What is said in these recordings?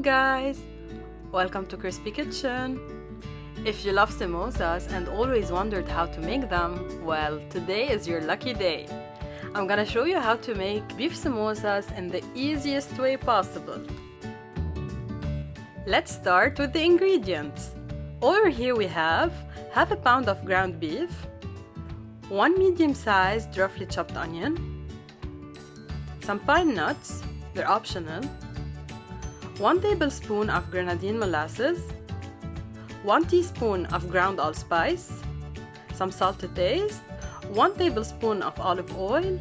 guys! Welcome to Crispy Kitchen! If you love samosas and always wondered how to make them, well, today is your lucky day. I'm gonna show you how to make beef samosas in the easiest way possible. Let's start with the ingredients. Over here we have half a pound of ground beef, 1 medium-sized roughly chopped onion, some pine nuts, they're optional, 1 tablespoon of grenadine molasses, 1 teaspoon of ground allspice, some salt to taste, 1 tablespoon of olive oil,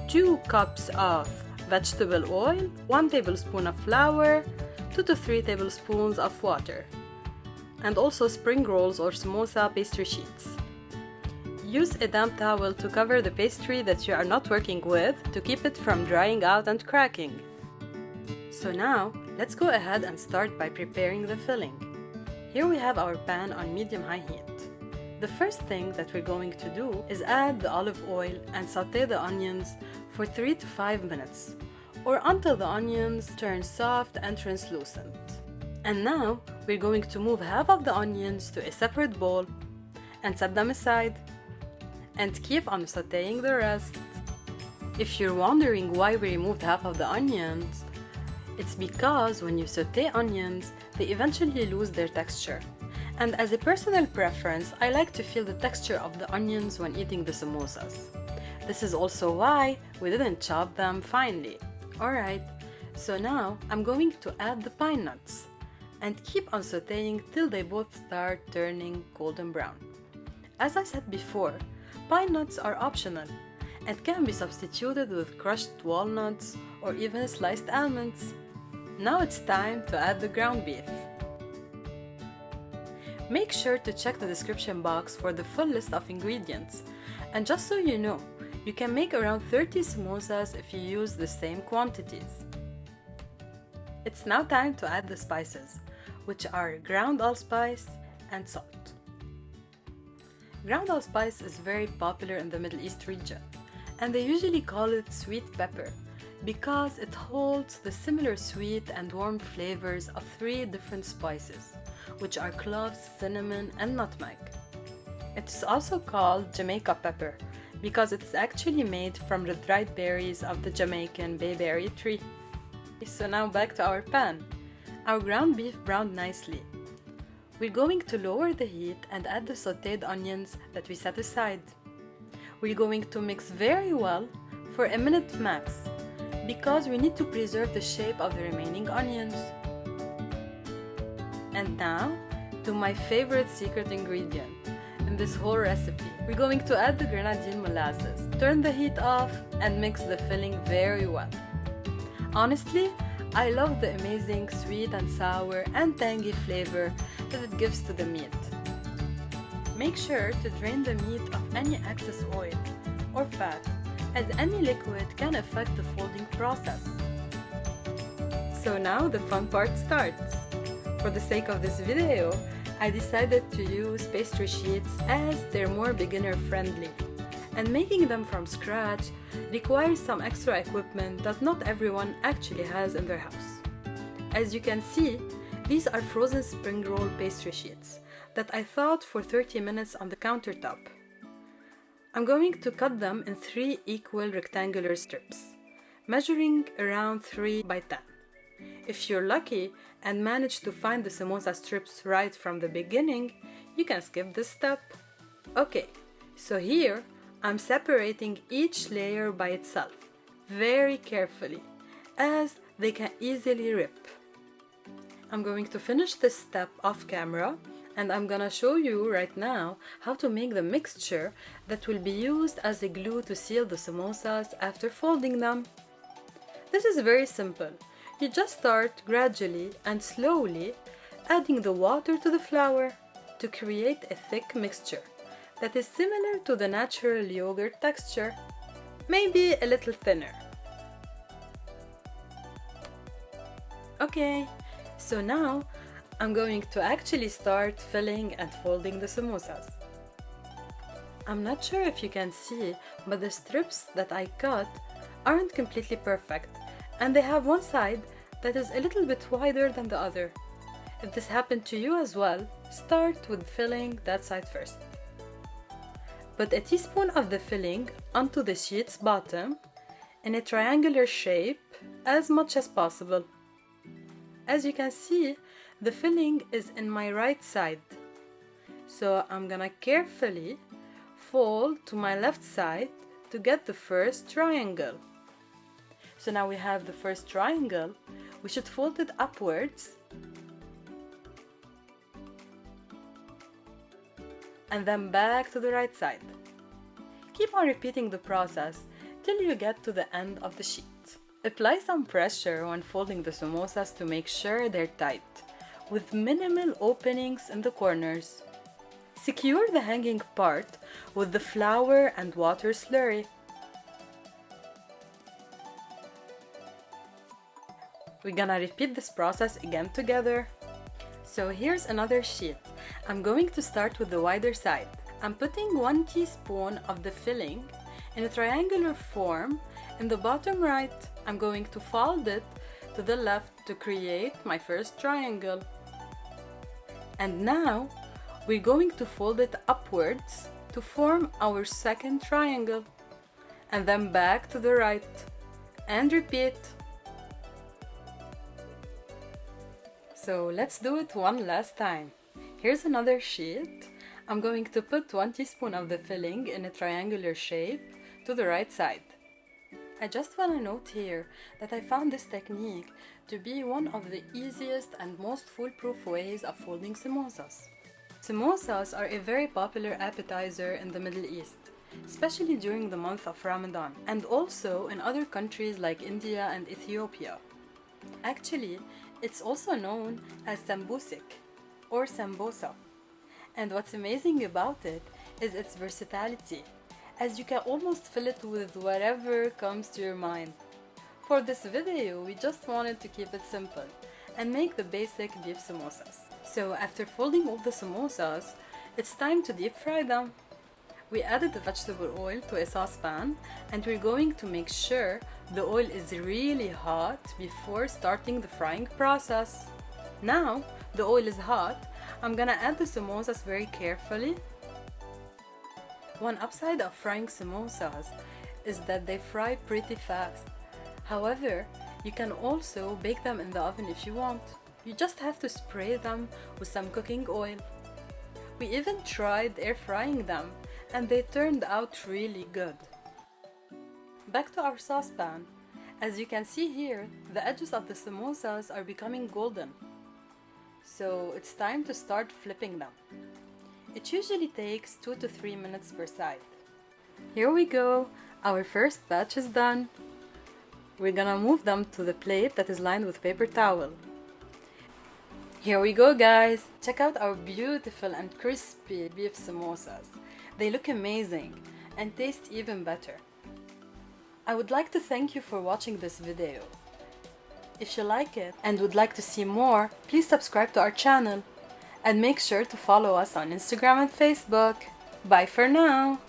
2 cups of vegetable oil, 1 tablespoon of flour, 2 to 3 tablespoons of water, and also spring rolls or samosa pastry sheets. Use a damp towel to cover the pastry that you are not working with to keep it from drying out and cracking. So now, let's go ahead and start by preparing the filling. Here we have our pan on medium-high heat. The first thing that we're going to do is add the olive oil and sauté the onions for 3 to 5 minutes, or until the onions turn soft and translucent. And now, we're going to move half of the onions to a separate bowl and set them aside, and keep on sautéing the rest. If you're wondering why we removed half of the onions, it's because when you sauté onions, they eventually lose their texture. And as a personal preference, I like to feel the texture of the onions when eating the samosas. This is also why we didn't chop them finely. Alright, so now I'm going to add the pine nuts and keep on sautéing till they both start turning golden brown. As I said before, pine nuts are optional and can be substituted with crushed walnuts or even sliced almonds. Now it's time to add the ground beef. Make sure to check the description box for the full list of ingredients. And just so you know, you can make around 30 samosas if you use the same quantities. It's now time to add the spices, which are ground allspice and salt. Ground allspice is very popular in the Middle East region, and they usually call it sweet pepper because it holds the similar sweet and warm flavors of 3 different spices, which are cloves, cinnamon, and nutmeg. It is also called Jamaica pepper because it is actually made from the dried berries of the Jamaican bayberry tree. So now back to our pan. Our ground beef browned nicely. We're going to lower the heat and add the sautéed onions that we set aside. We're going to mix very well for a minute max because we need to preserve the shape of the remaining onions. And now, to my favorite secret ingredient in this whole recipe. We're going to add the grenadine molasses. Turn the heat off and mix the filling very well. Honestly, I love the amazing sweet and sour and tangy flavor that it gives to the meat. Make sure to drain the meat of any excess oil or fat, as any liquid can affect the folding process. So now the fun part starts. For the sake of this video, I decided to use pastry sheets as they're more beginner friendly, and making them from scratch requires some extra equipment that not everyone actually has in their house. As you can see, these are frozen spring roll pastry sheets that I thawed for 30 minutes on the countertop. I'm going to cut them in 3 equal rectangular strips, measuring around 3 by 10. If you're lucky and manage to find the samosa strips right from the beginning, you can skip this step. Okay, so here I'm separating each layer by itself, very carefully, as they can easily rip. I'm going to finish this step off camera, and I'm gonna show you right now how to make the mixture that will be used as a glue to seal the samosas after folding them. This is very simple. You just start gradually and slowly adding the water to the flour to create a thick mixture that is similar to the natural yogurt texture, maybe a little thinner. Okay, so now I'm going to actually start filling and folding the samosas. I'm not sure if you can see, but the strips that I cut aren't completely perfect, and they have one side that is a little bit wider than the other. If this happened to you as well, start with filling that side first. Put a teaspoon of the filling onto the sheet's bottom in a triangular shape as much as possible. As you can see, the filling is in my right side. So I'm gonna carefully fold to my left side to get the first triangle. So now we have the first triangle. We should fold it upwards and then back to the right side. Keep on repeating the process till you get to the end of the sheet. Apply some pressure when folding the samosas to make sure they're tight, with minimal openings in the corners. Secure the hanging part with the flour and water slurry. We're gonna repeat this process again together. So here's another sheet. I'm going to start with the wider side. I'm putting 1 teaspoon of the filling in a triangular form in the bottom right. I'm going to fold it to the left to create my first triangle. And now we're going to fold it upwards to form our second triangle, and then back to the right, and repeat. So let's do it one last time. Here's another sheet. I'm going to put 1 teaspoon of the filling in a triangular shape to the right side. I just want to note here that I found this technique to be one of the easiest and most foolproof ways of folding samosas. Samosas are a very popular appetizer in the Middle East, especially during the month of Ramadan, and also in other countries like India and Ethiopia. Actually, it's also known as sambusik or sambosa. And what's amazing about it is its versatility, as you can almost fill it with whatever comes to your mind. For this video, we just wanted to keep it simple and make the basic beef samosas. So after folding all the samosas, it's time to deep fry them. We added the vegetable oil to a saucepan, and we're going to make sure the oil is really hot before starting the frying process. Now the oil is hot, I'm gonna add the samosas very carefully. One upside of frying samosas is that they fry pretty fast. However, you can also bake them in the oven if you want. You just have to spray them with some cooking oil. We even tried air frying them, and they turned out really good. Back to our saucepan. As you can see here, the edges of the samosas are becoming golden. So it's time to start flipping them. It usually takes 2 to 3 minutes per side. Here we go, our first batch is done. We're gonna move them to the plate that is lined with paper towel. Here we go, guys! Check out our beautiful and crispy beef samosas. They look amazing and taste even better. I would like to thank you for watching this video. If you like it and would like to see more, please subscribe to our channel and make sure to follow us on Instagram and Facebook. Bye for now!